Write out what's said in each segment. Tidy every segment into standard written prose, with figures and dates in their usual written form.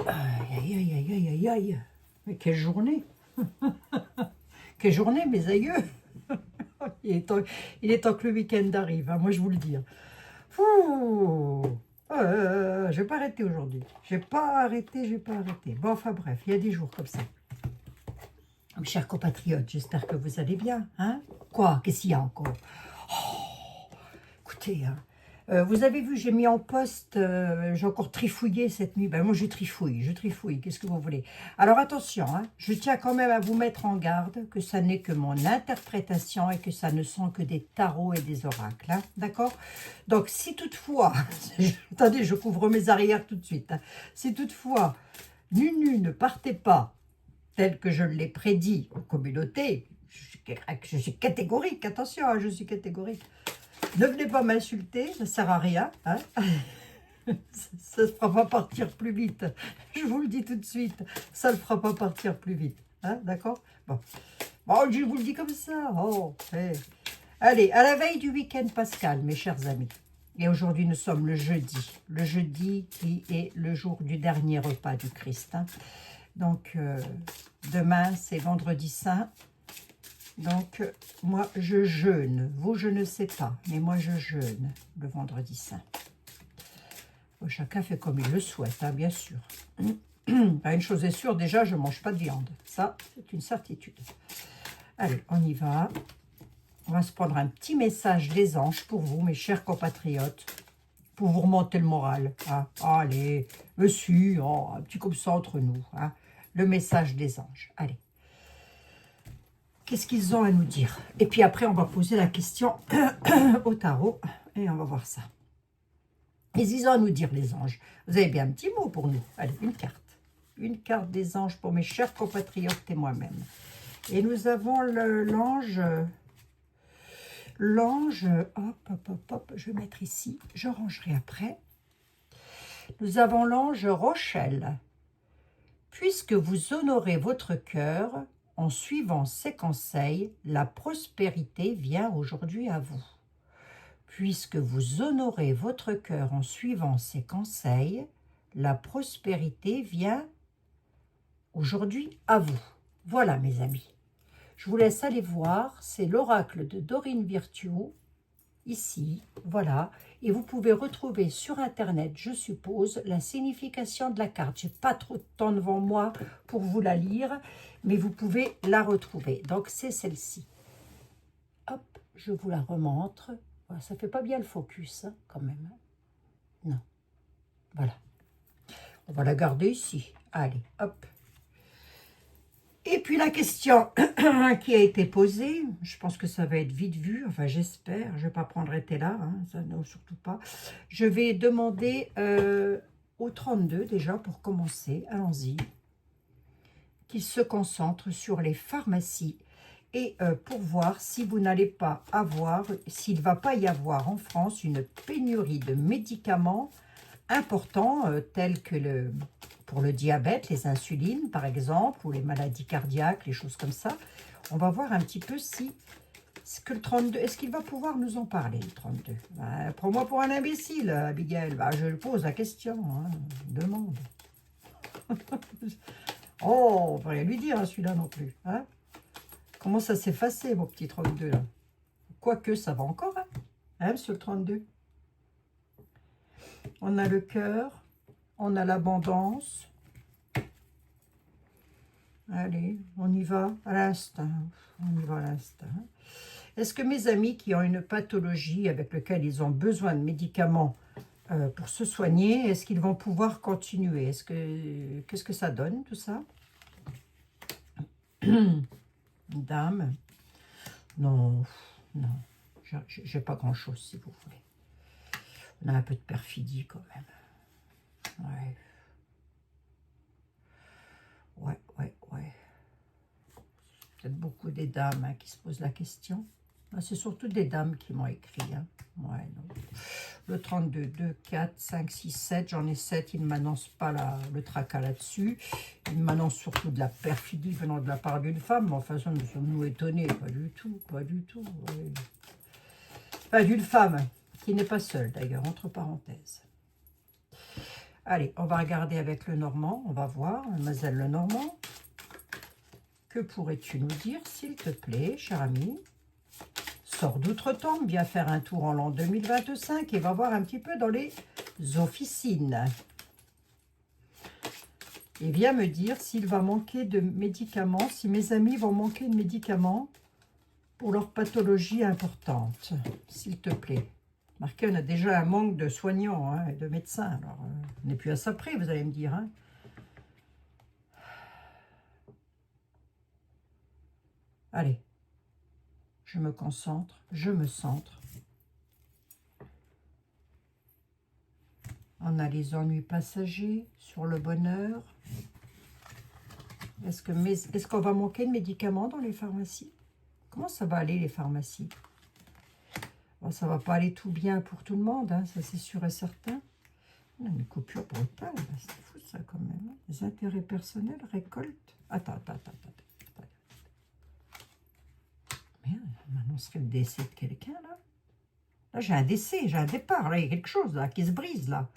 Aïe, aïe, aïe, aïe, aïe, aïe. Mais quelle journée. Quelle journée, mes aïeux. Il est temps que le week-end arrive, hein, moi je vous le dis. Fouh. Je vais pas arrêter aujourd'hui. Je vais pas arrêter. Bon, enfin bref, il y a des jours comme ça. Mes chers compatriotes, j'espère que vous allez bien. Hein? Quoi? Qu'est-ce qu'il y a encore? Écoutez, hein, vous avez vu, j'ai mis en poste, j'ai encore trifouillé cette nuit. Ben moi, je trifouille. Qu'est-ce que vous voulez? Alors attention, hein, je tiens quand même à vous mettre en garde que ça n'est que mon interprétation et que ça ne sont que des tarots et des oracles. Hein, d'accord? Donc, si toutefois, attendez, je couvre mes arrières tout de suite. Hein, si toutefois, Nunu ne partez pas tel que je l'ai prédit aux communautés, je suis catégorique, attention, hein, je suis catégorique. Ne venez pas m'insulter, ça ne sert à rien. Hein. Ça ne fera pas partir plus vite. Je vous le dis tout de suite, ça ne fera pas partir plus vite. Hein, d'accord? Bon, je vous le dis comme ça. Oh, hey. Allez, à la veille du week-end pascal, mes chers amis. Et aujourd'hui, nous sommes le jeudi qui est le jour du dernier repas du Christ. Hein. Donc, demain, c'est vendredi saint. Donc, moi, je jeûne. Vous, je ne sais pas, mais moi, je jeûne le vendredi saint. Chacun fait comme il le souhaite, hein, bien sûr. Une chose est sûre, déjà, je ne mange pas de viande. Ça, c'est une certitude. Allez, on y va. On va se prendre un petit message des anges pour vous, mes chers compatriotes, pour vous remonter le moral. Hein. Allez, monsieur, un petit comme ça entre nous. Hein. Le message des anges. Allez. Qu'est-ce qu'ils ont à nous dire? Et puis après, on va poser la question au tarot et on va voir ça. Qu'est-ce qu'ils ont à nous dire, les anges? Vous avez bien un petit mot pour nous. Allez, une carte. Une carte des anges pour mes chers compatriotes et moi-même. Et nous avons l'ange... L'ange... Hop, je vais mettre ici. Je rangerai après. Nous avons l'ange Rochelle. Puisque vous honorez votre cœur... En suivant ces conseils, la prospérité vient aujourd'hui à vous. Puisque vous honorez votre cœur en suivant ces conseils, la prospérité vient aujourd'hui à vous. Voilà, mes amis. Je vous laisse aller voir. C'est l'oracle de Dorine Virtue, ici, voilà. Et vous pouvez retrouver sur Internet, je suppose, la signification de la carte. Je n'ai pas trop de temps devant moi pour vous la lire, mais vous pouvez la retrouver. Donc, c'est celle-ci. Hop, je vous la remontre. Voilà, ça ne fait pas bien le focus, hein, quand même. Non. Voilà. On va la garder ici. Allez, hop. Et puis la question qui a été posée, je pense que ça va être vite vu, enfin j'espère, je ne vais pas prendre été là, hein, ça, non, surtout pas. Je vais demander au 32 déjà pour commencer, allons-y, qu'il se concentre sur les pharmacies et pour voir si vous n'allez pas avoir, s'il ne va pas y avoir en France une pénurie de médicaments importants tels que pour le diabète, les insulines par exemple, ou les maladies cardiaques, les choses comme ça. On va voir un petit peu si que le 32, est-ce qu'il va pouvoir nous en parler, le 32? Prends-moi pour un imbécile, Abigail. Je le pose la question, hein, demande. Oh, on va rien lui dire, hein, celui-là non plus. Hein. Comment ça s'est effacé, mon petit 32 là? Quoique, ça va encore, hein, monsieur le 32. On a le cœur, on a l'abondance. Allez, on y va à l'instinct. On y va à l'instinct. Est-ce que mes amis qui ont une pathologie avec laquelle ils ont besoin de médicaments pour se soigner, est-ce qu'ils vont pouvoir continuer? Qu'est-ce que ça donne, tout ça? Dame. Non, non. J'ai pas grand-chose, si vous voulez. On a un peu de perfidie, quand même. Ouais. Ouais. Peut-être beaucoup des dames hein, qui se posent la question. C'est surtout des dames qui m'ont écrit. Hein. Ouais, non. Le 32, 2, 4, 5, 6, 7. J'en ai 7. Il ne m'annonce pas le tracas là-dessus. Il m'annonce surtout de la perfidie venant de la part d'une femme. Mais enfin, ça, nous sommes-nous étonnés? Pas du tout. Ouais. Enfin, d'une femme qui n'est pas seule, d'ailleurs, entre parenthèses. Allez, on va regarder avec le Normand. On va voir, mademoiselle le Normand. Que pourrais-tu nous dire, s'il te plaît, cher ami? Sors d'outre-tombe, viens faire un tour en l'an 2025 et va voir un petit peu dans les officines. Et viens me dire s'il va manquer de médicaments, si mes amis vont manquer de médicaments pour leur pathologie importante, s'il te plaît. Marqué, on a déjà un manque de soignants hein, et de médecins. Alors, on n'est plus à ça près, vous allez me dire. Hein. Allez, je me concentre, je me centre. On a les ennuis passagers sur le bonheur. Est-ce qu'on va manquer de médicaments dans les pharmacies? Comment ça va aller, les pharmacies? Bon, ça va pas aller tout bien pour tout le monde, hein, ça c'est sûr et certain. On a une coupure brutale, c'est fou ça quand même. Hein. Les intérêts personnels, récolte. Attends. Merde, on annoncerait le décès de quelqu'un là. Là j'ai un décès, j'ai un départ, là il y a quelque chose là qui se brise là.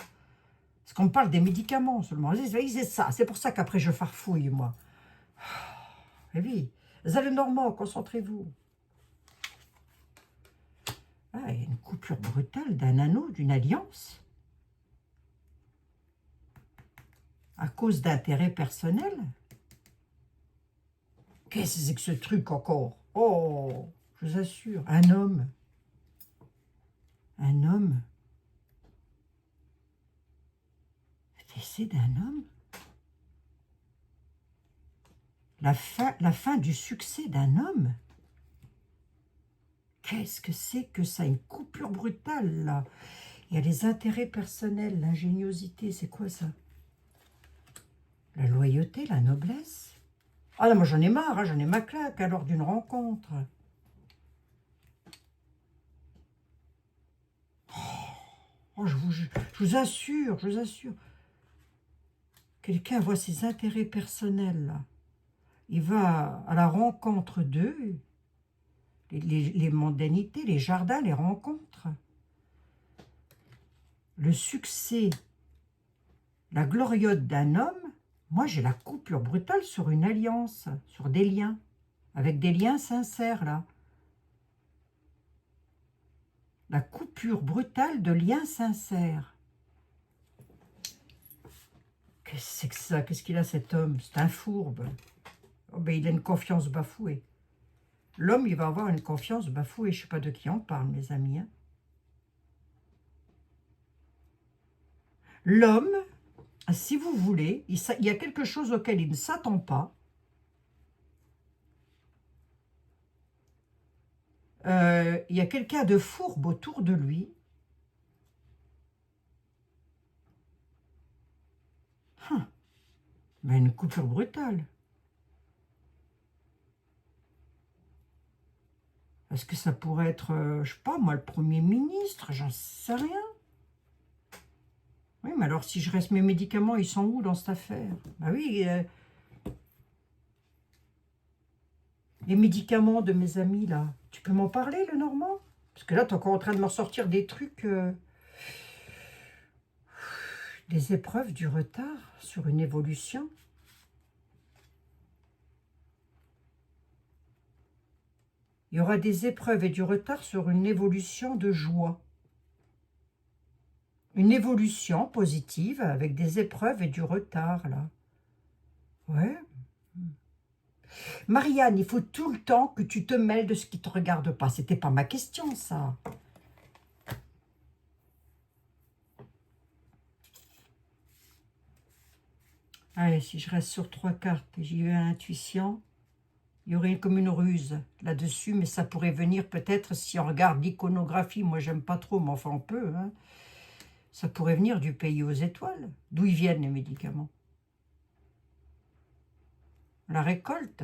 Parce qu'on me parle des médicaments seulement. C'est ça, c'est pour ça qu'après je farfouille moi. Et oui, les allées Normand, concentrez-vous. Ah, il y a une coupure brutale d'un anneau, d'une alliance. À cause d'intérêts personnels. Qu'est-ce que c'est que ce truc encore? Oh, je vous assure, un homme. Un homme. Le décès d'un homme. La fin du succès d'un homme. Qu'est-ce que c'est que ça? Une coupure brutale, là. Il y a les intérêts personnels, l'ingéniosité, c'est quoi ça? La loyauté, la noblesse. Ah non, moi j'en ai marre, hein, j'en ai ma claque lors d'une rencontre. Oh, je vous assure, quelqu'un voit ses intérêts personnels, là. Il va à la rencontre d'eux, les mondanités, les jardins, les rencontres. Le succès, la gloriote d'un homme, moi j'ai la coupure brutale sur une alliance, sur des liens, avec des liens sincères, là. La coupure brutale de liens sincères. Qu'est-ce que c'est que ça? Qu'est-ce qu'il a cet homme? C'est un fourbe. Oh, ben, il a une confiance bafouée. L'homme, il va avoir une confiance bafouée. Je ne sais pas de qui on parle, mes amis. Hein. L'homme, si vous voulez, il y a quelque chose auquel il ne s'attend pas. Il y a quelqu'un de fourbe autour de lui. Ben, une coupure brutale. Est-ce que ça pourrait être, je sais pas, moi, le Premier ministre? J'en sais rien. Oui, mais alors, si je reste mes médicaments, ils sont où dans cette affaire? Ben oui, les médicaments de mes amis, là. Tu peux m'en parler, le Normand? Parce que là, tu es encore en train de me ressortir des trucs... des épreuves, du retard sur une évolution. Il y aura des épreuves et du retard sur une évolution de joie. Une évolution positive avec des épreuves et du retard, là. Ouais. Marianne, il faut tout le temps que tu te mêles de ce qui ne te regarde pas. C'était pas ma question, ça. Allez, si je reste sur 3 cartes et j'y vais à l'intuition, il y aurait comme une ruse là-dessus, mais ça pourrait venir peut-être si on regarde l'iconographie. Moi, j'aime pas trop, mais enfin, on peut. Hein. Ça pourrait venir du pays aux étoiles. D'où ils viennent, les médicaments? La récolte.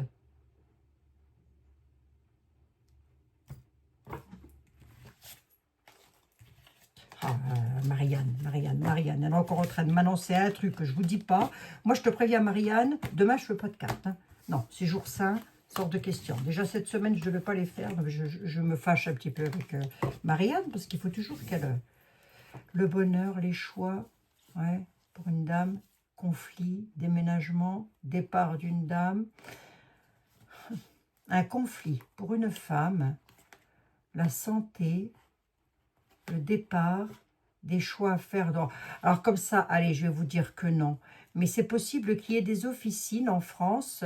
Ah, Marianne, elle est encore en train de m'annoncer un truc que je ne vous dis pas. Moi, je te préviens, Marianne, demain, je ne fais pas de cartes. Hein. Non, c'est jour saint, sorte de question. Déjà, cette semaine, je ne devais pas les faire. Donc je me fâche un petit peu avec Marianne, parce qu'il faut toujours qu'elle... le bonheur, les choix, ouais. pour une dame, conflit, déménagement, départ d'une dame, un conflit pour une femme, la santé, le départ, des choix à faire. Alors comme ça, allez, je vais vous dire que non. Mais c'est possible qu'il y ait des officines en France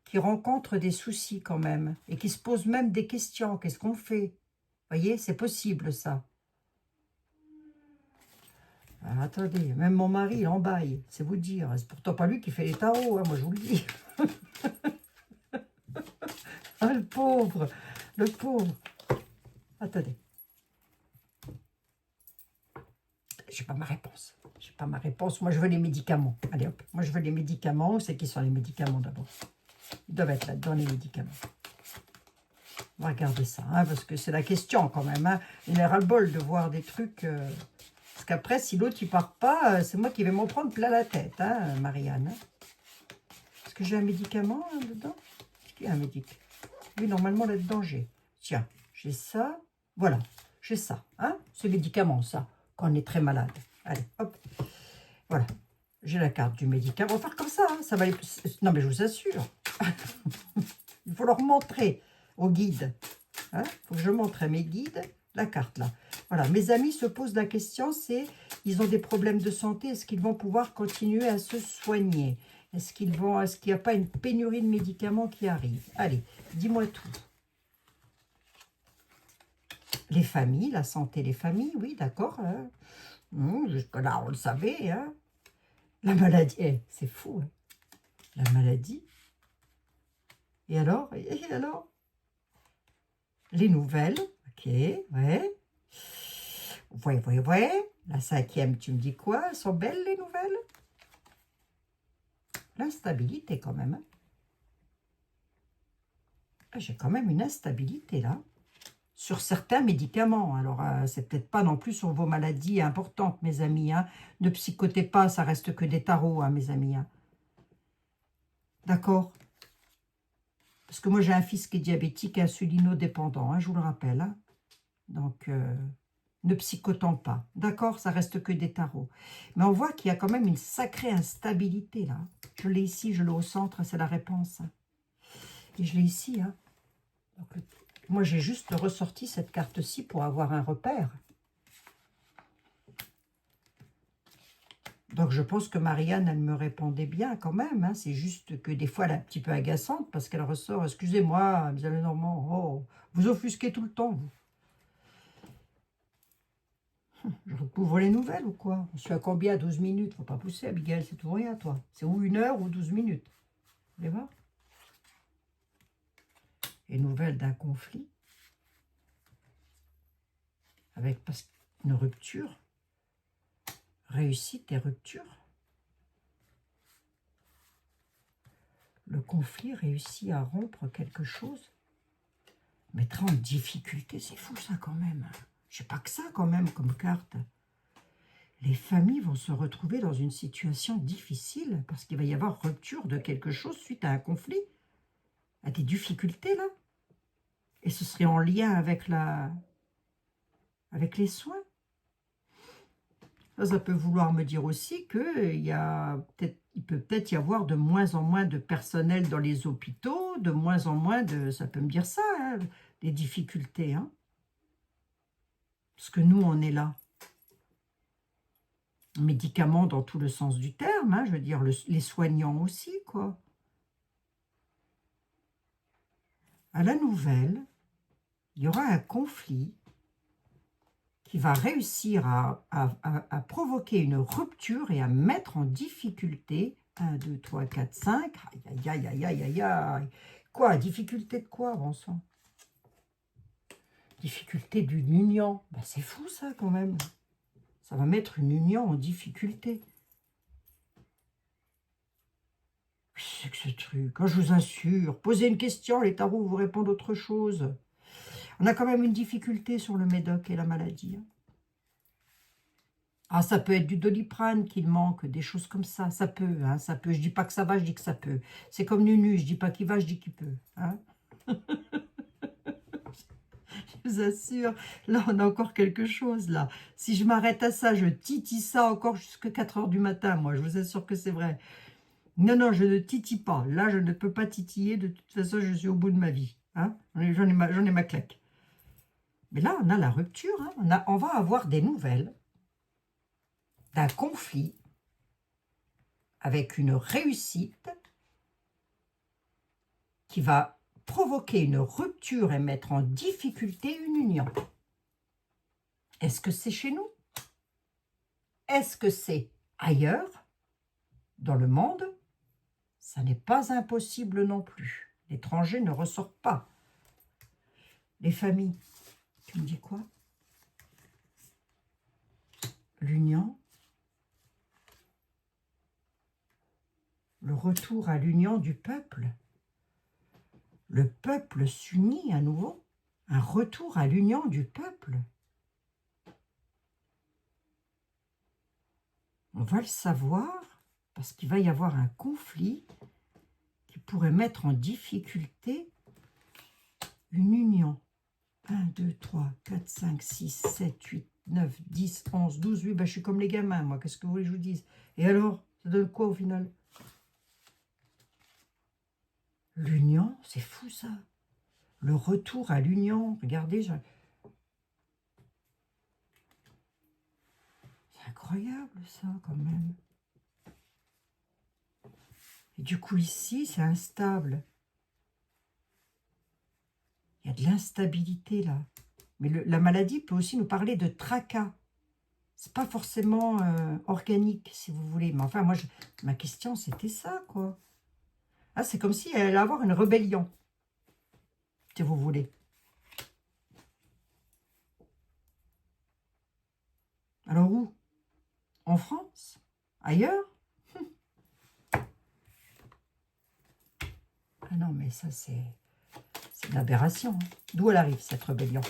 qui rencontrent des soucis quand même et qui se posent même des questions. Qu'est-ce qu'on fait? Vous voyez, c'est possible ça. Ah, attendez, même mon mari, il en baille, c'est vous dire. C'est pourtant pas lui qui fait les tarots, hein, moi je vous le dis. Ah, le pauvre, le pauvre. Attendez. J'ai pas ma réponse. J'ai pas ma réponse. Moi, je veux les médicaments. Allez, hop. Moi, je veux les médicaments. C'est qui sont les médicaments d'abord? Ils doivent être là-dedans, les médicaments. On va regarder ça, hein, parce que c'est la question quand même. Hein. Il est ras-le-bol de voir des trucs... Parce qu'après, si l'autre, il part pas, c'est moi qui vais m'en prendre plein la tête, hein, Marianne. Est-ce que j'ai un médicament hein, dedans? Est-ce qu'il y a un médicament? Oui, normalement, là-dedans, j'ai... Tiens, j'ai ça. Voilà, j'ai ça. Hein. C'est médicament, ça, quand on est très malade. Allez, hop. Voilà. J'ai la carte du médicament. On va faire comme ça. Hein. Ça va aller... Non, mais je vous assure. Il faut leur montrer au guide. Il faut que je montre à mes guides la carte, là. Voilà. Mes amis se posent la question, c'est, ils ont des problèmes de santé. Est-ce qu'ils vont pouvoir continuer à se soigner? Est-ce qu'il n'y a pas une pénurie de médicaments qui arrive? Allez, dis-moi tout. Les familles, la santé des familles, oui, d'accord. Hein. Jusque-là, on le savait. Hein. La maladie, c'est fou. Hein. La maladie. Et alors? Et alors? Les nouvelles. Ok, ouais. Ouais. La cinquième, tu me dis quoi? Elles sont belles, les nouvelles? L'instabilité, quand même. Hein. J'ai quand même une instabilité, là. Sur certains médicaments. Alors, c'est peut-être pas non plus sur vos maladies importantes, mes amis. Hein. Ne psychotez pas, ça reste que des tarots, hein, mes amis. Hein. D'accord? Parce que moi, j'ai un fils qui est diabétique et insulinodépendant, hein, je vous le rappelle. Hein. Donc, ne psychotons pas. D'accord? Ça reste que des tarots. Mais on voit qu'il y a quand même une sacrée instabilité, là. Je l'ai ici, je l'ai au centre, c'est la réponse. Hein. Et je l'ai ici. Hein. Donc, moi, j'ai juste ressorti cette carte-ci pour avoir un repère. Donc, je pense que Marianne, elle me répondait bien quand même. Hein. C'est juste que des fois, elle est un petit peu agaçante parce qu'elle ressort. Excusez-moi, Miss Lenormand. Oh, vous offusquez tout le temps, vous. Je recouvre les nouvelles ou quoi? On suit à combien? 12 minutes. Faut pas pousser, Abigail. C'est tout rien, toi. C'est ou 1 heure ou 12 minutes. Vous allez voir? Les nouvelles d'un conflit. Avec une rupture. Réussite et rupture. Le conflit réussit à rompre quelque chose. Mettre en difficulté, c'est fou ça quand même. Je sais pas que ça quand même comme carte. Les familles vont se retrouver dans une situation difficile parce qu'il va y avoir rupture de quelque chose suite à un conflit, à des difficultés là. Et ce serait en lien avec les soins. Ça peut vouloir me dire aussi il peut peut-être y avoir de moins en moins de personnel dans les hôpitaux, de moins en moins de... Ça peut me dire ça, hein, des difficultés. Hein. Parce que nous, on est là. Médicaments dans tout le sens du terme, hein, je veux dire, les soignants aussi, quoi. À la nouvelle, il y aura un conflit qui va réussir à provoquer une rupture et à mettre en difficulté 1, 2, 3, 4, 5. Aïe. Quoi? Difficulté de quoi, bon sang? Difficulté d'une union. Ben, c'est fou, ça, quand même. Ça va mettre une union en difficulté. Qu'est-ce que ce truc? Quand je vous assure, posez une question, les tarots vous répondent autre chose. On a quand même une difficulté sur le médoc et la maladie. Ah, ça peut être du Doliprane qu'il manque, des choses comme ça. Ça peut, hein, ça peut. Je dis pas que ça va, je dis que ça peut. C'est comme Nunu, je dis pas qu'il va, je dis qu'il peut. Hein. Je vous assure, là, on a encore quelque chose, là. Si je m'arrête à ça, je titille ça encore jusqu'à 4 heures du matin, moi. Je vous assure que c'est vrai. Non, non, je ne titille pas. Là, je ne peux pas titiller. De toute façon, je suis au bout de ma vie. Hein. J'en ai ma claque. Mais là, on a la rupture. Hein. On va avoir des nouvelles d'un conflit avec une réussite qui va provoquer une rupture et mettre en difficulté une union. Est-ce que c'est chez nous? Est-ce que c'est ailleurs, dans le monde? Ça n'est pas impossible non plus. L'étranger ne ressort pas. Les familles, tu me dis quoi? L'union, le retour à l'union du peuple. Le peuple s'unit à nouveau. Un retour à l'union du peuple. On va le savoir parce qu'il va y avoir un conflit qui pourrait mettre en difficulté une union. 1, 2, 3, 4, 5, 6, 7, 8, 9, 10, 11, 12, 8. Ben, je suis comme les gamins, moi. Qu'est-ce que vous voulez que je vous dise? Et alors, ça donne quoi au final? L'union, c'est fou ça. Le retour à l'union. Regardez, c'est incroyable ça quand même. Et du coup ici, c'est instable. Il y a de l'instabilité là. Mais la maladie peut aussi nous parler de tracas. C'est pas forcément organique, si vous voulez. Mais enfin, moi, ma question, c'était ça, quoi. Ah, c'est comme si elle allait avoir une rébellion, si vous voulez. Alors où? En France? Ailleurs? Ah non, mais ça, c'est une aberration. Hein. D'où elle arrive, cette rébellion?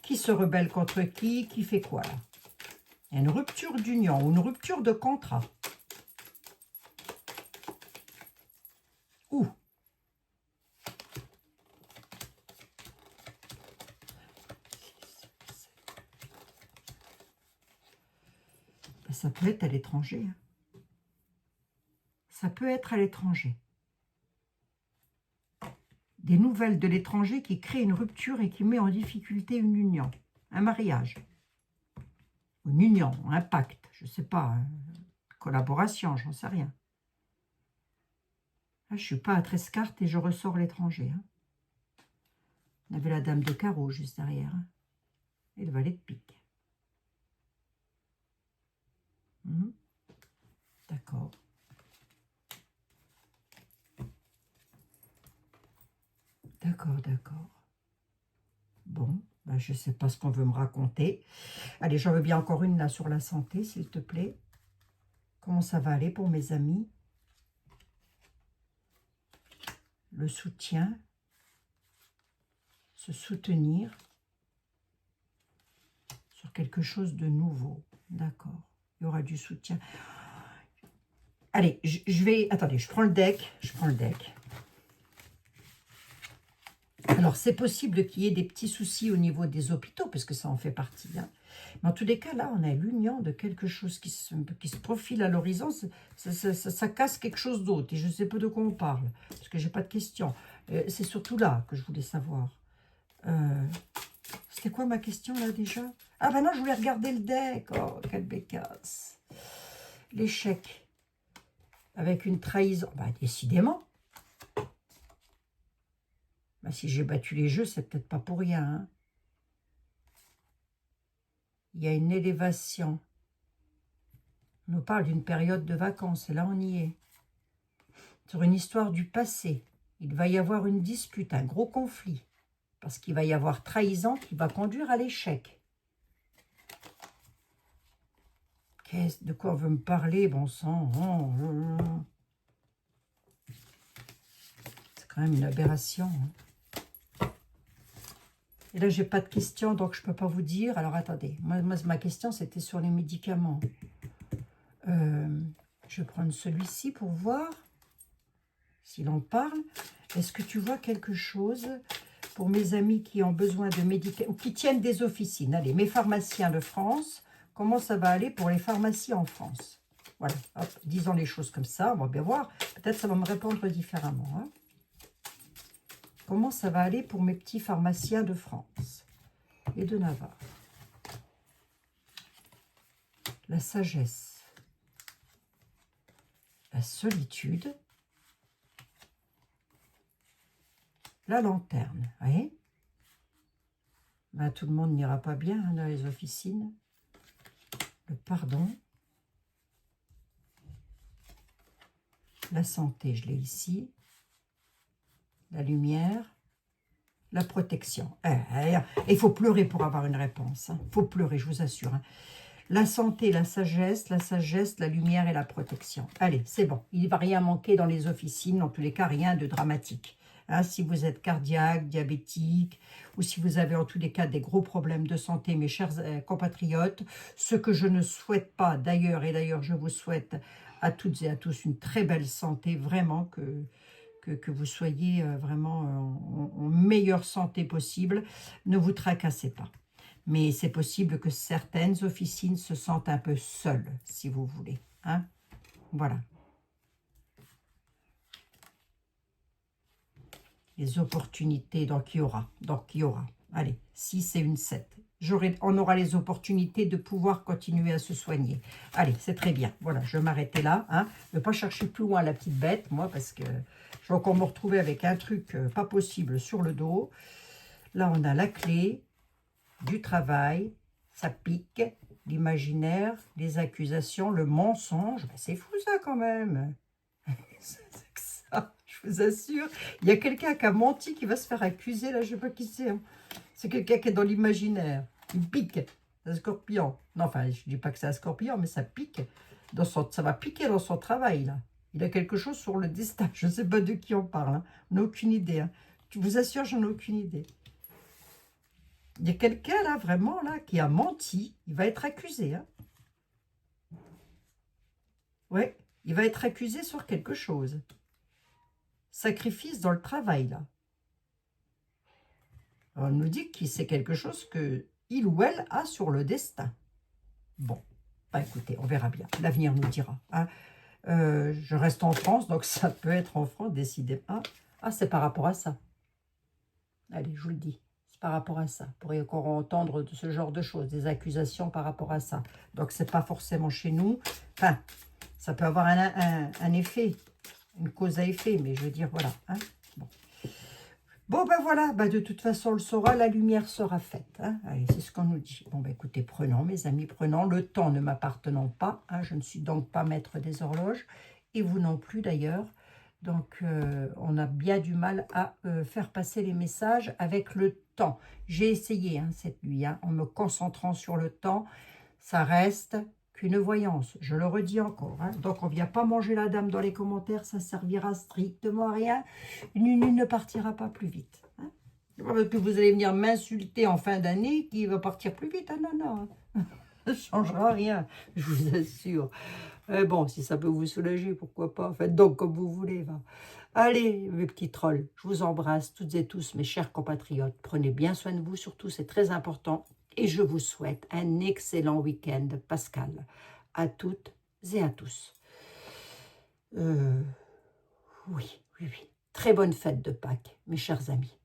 Qui se rebelle contre qui? Qui fait quoi, là? Il y a une rupture d'union ou une rupture de contrat. Où? Ben, ça peut être à l'étranger. Hein. Ça peut être à l'étranger. Des nouvelles de l'étranger qui créent une rupture et qui met en difficulté une union, un mariage, une union, un pacte, je ne sais pas, une collaboration, j'en sais rien. Là, je ne suis pas à 13 cartes et je ressors l'étranger. Hein. On avait la dame de carreau juste derrière hein, et le valet de pique. D'accord. D'accord, d'accord. Bon, ben je ne sais pas ce qu'on veut me raconter. Allez, j'en veux bien encore une là sur la santé, s'il te plaît. Comment ça va aller pour mes amis? Le soutien. Se soutenir sur quelque chose de nouveau. D'accord. Il y aura du soutien. Allez, je vais... Attendez, je prends le deck. Alors, c'est possible qu'il y ait des petits soucis au niveau des hôpitaux, parce que ça en fait partie. Hein. Mais en tous les cas, là, on a l'union de quelque chose qui se profile à l'horizon. Ça casse quelque chose d'autre. Et je ne sais pas de quoi on parle, parce que je n'ai pas de questions. C'est surtout là que je voulais savoir. C'était quoi ma question, là, déjà? Ah, ben non, je voulais regarder le deck. Oh, quelle bécasse. L'échec. Avec une trahison. Bah, décidément. Bah, si j'ai battu les jeux, c'est peut-être pas pour rien. Hein. Il y a une élévation. On nous parle d'une période de vacances, et là, on y est. Sur une histoire du passé, il va y avoir une dispute, un gros conflit. Parce qu'il va y avoir trahison qui va conduire à l'échec. De quoi on veut me parler, bon sang? C'est quand même une aberration. Hein. Et là, j'ai pas de questions, donc je peux pas vous dire. Alors, attendez. Moi ma question, c'était sur les médicaments. Je vais prendre celui-ci pour voir s'il en parle. Est-ce que tu vois quelque chose pour mes amis qui ont besoin de médicaments, ou qui tiennent des officines. Allez, mes pharmaciens de France, comment ça va aller pour les pharmacies en France? Voilà, hop, disons les choses comme ça, on va bien voir. Peut-être ça va me répondre différemment. Hein. Comment ça va aller pour mes petits pharmaciens de France et de Navarre? La sagesse, la solitude, la lanterne. Vous voyez, ben, tout le monde n'ira pas bien hein, dans les officines. Le pardon. La santé, je l'ai ici. La lumière. La protection. Il faut pleurer pour avoir une réponse. Il faut pleurer, je vous assure. Hein. La santé, la sagesse, la lumière et la protection. Allez, c'est bon. Il ne va rien manquer dans les officines. En tous les cas, rien de dramatique. Hein, si vous êtes cardiaque, diabétique, ou si vous avez en tous les cas des gros problèmes de santé, mes chers compatriotes, ce que je ne souhaite pas d'ailleurs, et d'ailleurs je vous souhaite à toutes et à tous une très belle santé, vraiment que vous soyez vraiment en meilleure santé possible, ne vous tracassez pas. Mais c'est possible que certaines officines se sentent un peu seules, si vous voulez. Hein, voilà. Les opportunités, donc il y aura. Allez, 6 et une 7. On aura les opportunités de pouvoir continuer à se soigner. Allez, c'est très bien. Voilà, je vais m'arrêter là. Hein. Je ne vais pas chercher plus loin la petite bête, moi, parce que je vais encore me retrouver avec un truc pas possible sur le dos. Là, on a la clé du travail. Ça pique. L'imaginaire, les accusations, le mensonge. Ben, c'est fou ça quand même. C'est que ça, je vous assure. Il y a quelqu'un qui a menti, qui va se faire accuser. Là, je ne sais pas qui c'est. Hein. C'est quelqu'un qui est dans l'imaginaire. Il pique. C'est un scorpion. Non, enfin, je ne dis pas que c'est un scorpion, mais ça pique. Ça va piquer dans son travail, là. Il a quelque chose sur le destin. Je ne sais pas de qui on parle. Hein. On n'a aucune idée. Hein. Je vous assure, j'en ai aucune idée. Il y a quelqu'un, là, vraiment, là, qui a menti. Il va être accusé. Hein. Ouais, il va être accusé sur quelque chose. Sacrifice dans le travail, là. On nous dit que c'est quelque chose que il ou elle a sur le destin. Bon, bah écoutez, on verra bien. L'avenir nous dira. Hein. Je reste en France, donc ça peut être en France, décidément. Ah, c'est par rapport à ça. Allez, je vous le dis. C'est par rapport à ça. Vous pourriez encore entendre de ce genre de choses, des accusations par rapport à ça. Donc, c'est pas forcément chez nous. Enfin, ça peut avoir un effet, une cause à effet, mais je veux dire, voilà. Hein. Bon, ben voilà, ben de toute façon, on le saura, la lumière sera faite. Hein. Allez, c'est ce qu'on nous dit. Bon, ben écoutez, prenons, mes amis, prenons. Le temps ne m'appartenant pas, hein, je ne suis donc pas maître des horloges, et vous non plus d'ailleurs. Donc, on a bien du mal à faire passer les messages avec le temps. J'ai essayé hein, cette nuit, hein, en me concentrant sur le temps. Ça reste qu'une voyance, je le redis encore. Hein. Donc, on ne vient pas manger la dame dans les commentaires, ça servira strictement à rien. Une ne partira pas plus vite. Hein. Pas parce que vous allez venir m'insulter en fin d'année qu'il va partir plus vite. Ah non, non, ça ne changera rien, je vous assure. Bon, si ça peut vous soulager, pourquoi pas. Faites donc comme vous voulez. Va. Allez, mes petits trolls, je vous embrasse toutes et tous, mes chers compatriotes. Prenez bien soin de vous, surtout, c'est très important. Et je vous souhaite un excellent week-end pascal à toutes et à tous. Oui. Très bonne fête de Pâques, mes chers amis.